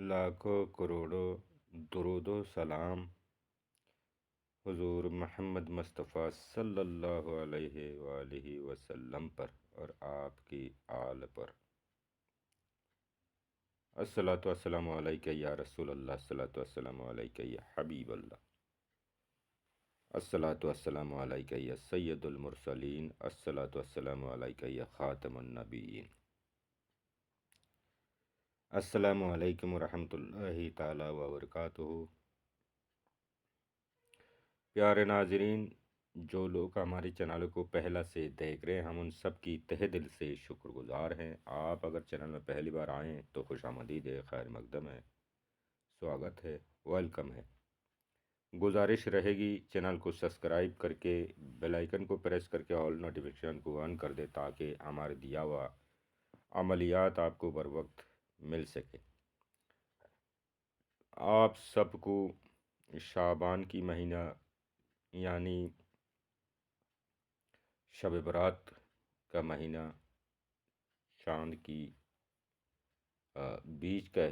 لاکھوں کروڑوں درود و سلام حضور محمد مصطفیٰ صلی اللہ علیہ وآلہ وسلم پر اور آپ کی آل پر۔ الصلاۃ والسلام علیکہ یا رسول اللہ، الصلاۃ والسلام علیکہ یا حبیب اللہ، الصلاۃ والسلام علیکہ یا سید المرسلین، الصلاۃ والسلام علیکہ یا خاتم النبیین۔ السلام علیکم ورحمۃ اللہ تعالیٰ وبرکاتہ۔ پیارے ناظرین، جو لوگ ہمارے چینل کو پہلا سے دیکھ رہے ہیں، ہم ان سب کی تہہ دل سے شکر گزار ہیں۔ آپ اگر چینل میں پہلی بار آئیں تو خوش آمدید ہے، خیر مقدم ہے، سواگت ہے، ویلکم ہے۔ گزارش رہے گی چینل کو سبسکرائب کر کے بیل آئیکن کو پریس کر کے آل نوٹیفیکیشن کو آن کر دے تاکہ ہمارے دیا ہوا عملیات آپ کو بر وقت مل سکے۔ آپ سب کو شعبان کی مہینہ یعنی شب برات کا مہینہ، چاند کی بیچ کا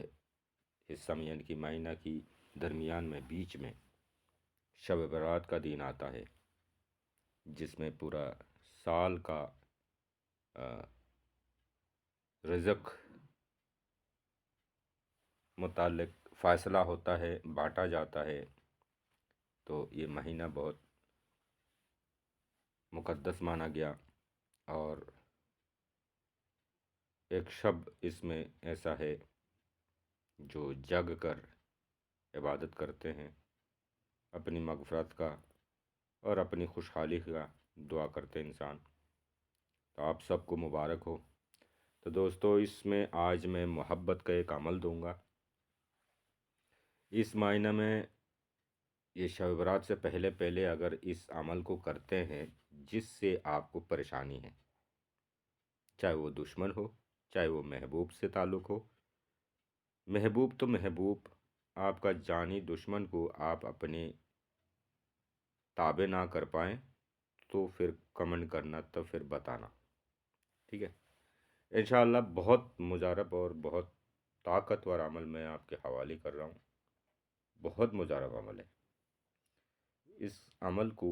حصہ میں یعنی کہ مہینہ کی درمیان میں بیچ میں شب برات کا دن آتا ہے، جس میں پورا سال کا رزق متعلق فیصلہ ہوتا ہے، بانٹا جاتا ہے۔ تو یہ مہینہ بہت مقدس مانا گیا، اور ایک شب اس میں ایسا ہے جو جگ کر عبادت کرتے ہیں، اپنی مغفرت کا اور اپنی خوشحالی کا دعا کرتے انسان۔ تو آپ سب کو مبارک ہو۔ تو دوستو، اس میں آج میں محبت کا ایک عمل دوں گا۔ اس مہینہ میں یہ شب برات سے پہلے اگر اس عمل کو کرتے ہیں جس سے آپ کو پریشانی ہے، چاہے وہ دشمن ہو، چاہے وہ محبوب سے تعلق ہو، محبوب تو محبوب، آپ کا جانی دشمن کو آپ اپنے تابع نہ کر پائیں تو پھر کمنٹ کرنا، تو پھر بتانا، ٹھیک ہے؟ انشاءاللہ بہت مجرب اور بہت طاقتور عمل میں آپ کے حوالے کر رہا ہوں۔ بہت مجرب عمل ہے۔ اس عمل کو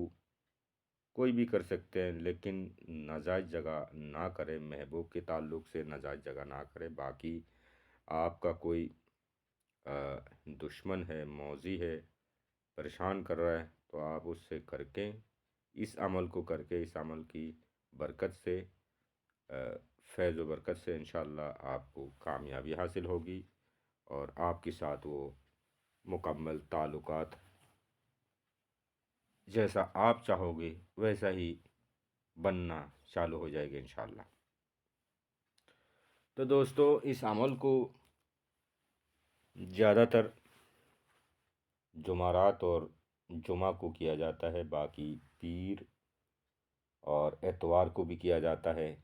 کوئی بھی کر سکتے ہیں، لیکن ناجائز جگہ نہ کرے، محبوب کے تعلق سے ناجائز جگہ نہ کرے۔ باقی آپ کا کوئی دشمن ہے، موذی ہے، پریشان کر رہا ہے، تو آپ اس سے کر کے، اس عمل کو کر کے، اس عمل کی برکت سے، فیض و برکت سے انشاءاللہ آپ کو کامیابی حاصل ہوگی، اور آپ کے ساتھ وہ مکمل تعلقات جیسا آپ چاہو گے ویسا ہی بننا چالو ہو جائے گا انشاءاللہ۔ تو دوستو، اس عمل کو زیادہ تر جمعرات اور جمعہ کو کیا جاتا ہے، باقی پیر اور اتوار کو بھی کیا جاتا ہے،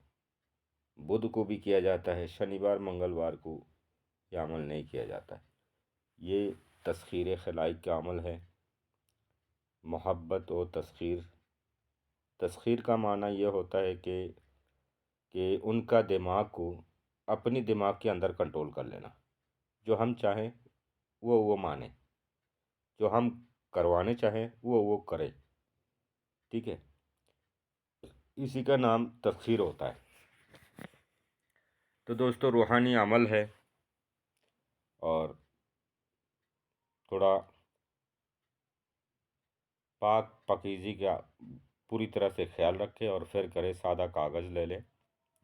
بدھ کو بھی کیا جاتا ہے، شنیوار منگلوار کو یہ عمل نہیں کیا جاتا ہے۔ یہ تسخیر خلائق کا عمل ہے، محبت و تسخیر۔ تسخیر کا معنی یہ ہوتا ہے کہ ان کا دماغ کو اپنی دماغ کے اندر کنٹرول کر لینا، جو ہم چاہیں وہ مانیں، جو ہم کروانے چاہیں وہ کرے، ٹھیک ہے؟ اسی کا نام تسخیر ہوتا ہے۔ تو دوستو، روحانی عمل ہے، اور تھوڑا پاک پاکیزگی کا پوری طرح سے خیال رکھے اور پھر کرے۔ سادہ کاغذ لے لے،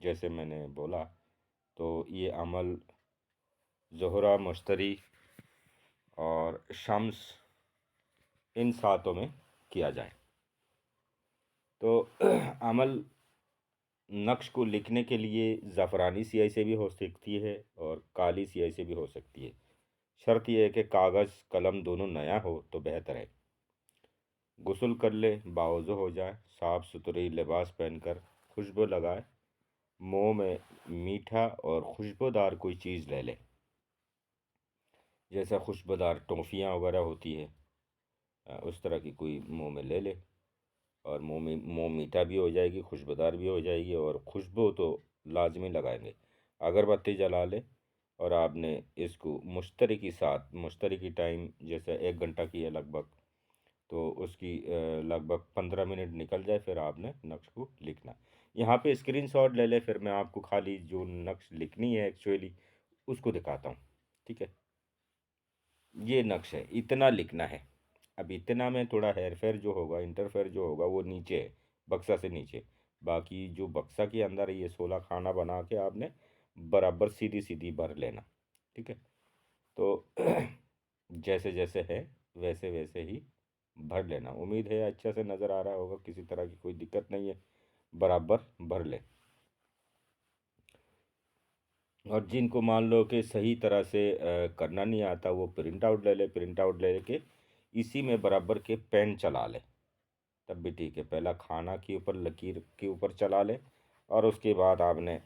جیسے میں نے بولا۔ تو یہ عمل زہرہ، مشتری اور شمس، ان ساتوں میں کیا جائے۔ تو عمل نقش کو لکھنے کے لیے زعفرانی سیاہی سے بھی ہو سکتی ہے اور کالی سیاہی سے بھی ہو سکتی ہے۔ شرط یہ ہے کہ کاغذ قلم دونوں نیا ہو تو بہتر ہے۔ غسل کر لے، باوضو ہو جائے، صاف ستھری لباس پہن کر خوشبو لگائے، منہ میں میٹھا اور خوشبودار کوئی چیز لے لے، جیسا خوشبودار ٹوفیاں وغیرہ ہوتی ہے، اس طرح کی کوئی منہ میں لے لے، اور منہ میٹھا بھی ہو جائے گی، خوشبودار بھی ہو جائے گی، اور خوشبو تو لازمی لگائیں گے۔ اگربتی جلا لے، اور آپ نے اس کو مشتری کے ساتھ، مشتری کی ٹائم جیسے 1 گھنٹہ کی ہے لگ بھگ، تو اس کی لگ بھگ 15 منٹ نکل جائے، پھر آپ نے نقش کو لکھنا. یہاں پہ اسکرین شاٹ لے لے، پھر میں آپ کو خالی جو نقش لکھنی ہے ایکچولی اس کو دکھاتا ہوں. ٹھیک ہے، یہ نقش ہے، اتنا لکھنا ہے. اب اتنا میں تھوڑا ہیر فیر جو ہوگا، انٹرفیئر جو ہوگا وہ نیچے ہے، بکسا سے نیچے. باقی جو بکسا کے اندر ہے یہ 16 خانہ بنا کے آپ نے برابر سیدھی سیدھی بھر لینا. ٹھیک ہے، تو جیسے جیسے ہے ویسے ویسے ہی بھر لینا. امید ہے اچھا سے نظر آ رہا ہوگا، کسی طرح کی کوئی دقت نہیں ہے. برابر بھر لے. اور جن کو مان لو کہ صحیح طرح سے کرنا نہیں آتا، وہ پرنٹ آؤٹ لے لے. پرنٹ آؤٹ لے کے اسی میں برابر کے پین چلا لے، تب بھی ٹھیک ہے. پہلا کھانا کے اوپر لکیر کے اوپر چلا لے، اور اس کے بعد آپ نے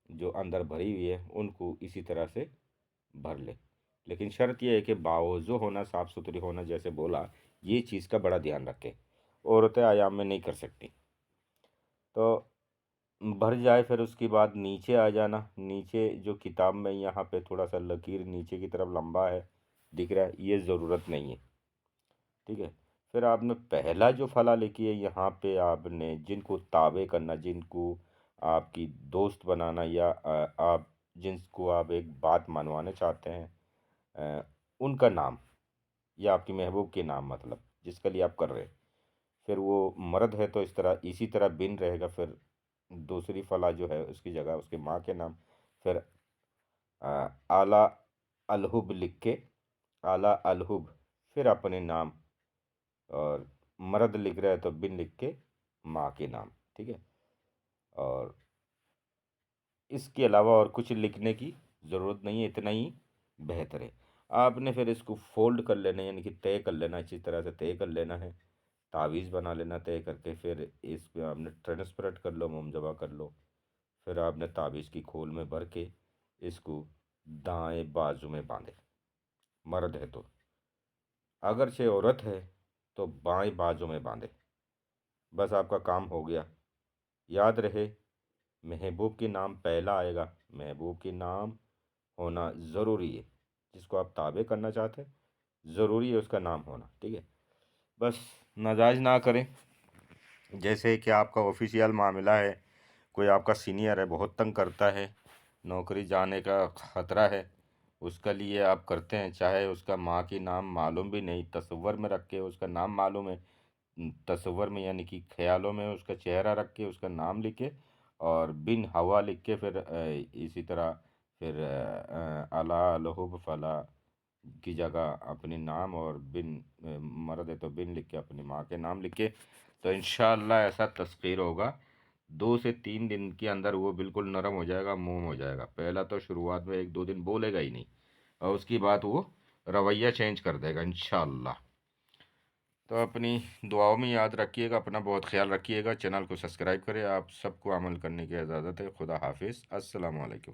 جو اندر بھری ہوئی ہے ان کو اسی طرح سے بھر لے. لیکن شرط یہ ہے کہ باوضو ہونا، صاف ستھری ہونا، جیسے بولا یہ چیز کا بڑا دھیان رکھے. عورتیں آیام میں نہیں کر سکتی. تو بھر جائے، پھر اس کے بعد نیچے آ جانا. نیچے جو کتاب میں یہاں پہ تھوڑا سا لکیر نیچے کی طرف لمبا ہے، دکھ رہا ہے، یہ ضرورت نہیں ہے. ٹھیک ہے، پھر آپ نے پہلا جو فلا لکھی ہے یہاں پہ آپ نے جن کو تابع کرنا، جن کو آپ کی دوست بنانا، یا آپ جن کو آپ ایک بات منوانے چاہتے ہیں، ان کا نام یا آپ کی محبوب کے نام، مطلب جس کے لیے آپ کر رہے ہیں. پھر وہ مرد ہے تو اس طرح اسی طرح بن رہے گا. پھر دوسری فلا جو ہے اس کی جگہ اس کے ماں کے نام. پھر اعلیٰ الحب لکھ کے، اعلیٰ الحب، پھر اپنے نام. اور مرد لکھ رہا ہے تو بن لکھ کے ماں کے نام. ٹھیک ہے، اور اس کے علاوہ اور کچھ لکھنے کی ضرورت نہیں ہے، اتنا ہی بہتر ہے. آپ نے پھر اس کو فولڈ کر لینا، یعنی کہ طے کر لینا، اچھی طرح سے طے کر لینا ہے. تعویذ بنا لینا طے کر کے. پھر اس پہ آپ نے ٹرانسپرنٹ کر لو، موم کر لو. پھر آپ نے تعویذ کی کھول میں بھر کے اس کو دائیں بازو میں باندھے، مرد ہے تو. اگرچہ عورت ہے تو بائیں بازو میں باندھے. بس آپ کا کام ہو گیا. یاد رہے، محبوب کے نام پہلا آئے گا. محبوب کے نام ہونا ضروری ہے. جس کو آپ تابع کرنا چاہتے ہیں ضروری ہے اس کا نام ہونا. ٹھیک ہے، بس ناجائز نہ کریں. جیسے کہ آپ کا آفیشیل معاملہ ہے، کوئی آپ کا سینئر ہے، بہت تنگ کرتا ہے، نوکری جانے کا خطرہ ہے، اس کے لیے آپ کرتے ہیں، چاہے اس کا ماں کی نام معلوم بھی نہیں، تصور میں رکھ کے اس کا نام معلوم ہے. تصور میں یعنی کہ خیالوں میں اس کا چہرہ رکھ کے اس کا نام لکھے، اور بن ہوا لکھ کے. پھر اسی طرح پھر اعلیٰ الحب فلا کی جگہ اپنے نام، اور بن مرد ہے تو بن لکھ کے اپنی ماں کے نام لکھے. تو انشاءاللہ ایسا تسخیر ہوگا. 2 سے 3 دن کے اندر وہ بالکل نرم ہو جائے گا، موم ہو جائے گا. پہلا تو شروعات میں 1 2 دن بولے گا ہی نہیں، اور اس کے بعد وہ رویہ چینج کر دے گا انشاءاللہ. تو اپنی دعاؤں میں یاد رکھیے گا، اپنا بہت خیال رکھیے گا. چینل کو سبسکرائب کرے. آپ سب کو عمل کرنے کی اجازت ہے. خدا حافظ، السلام علیکم.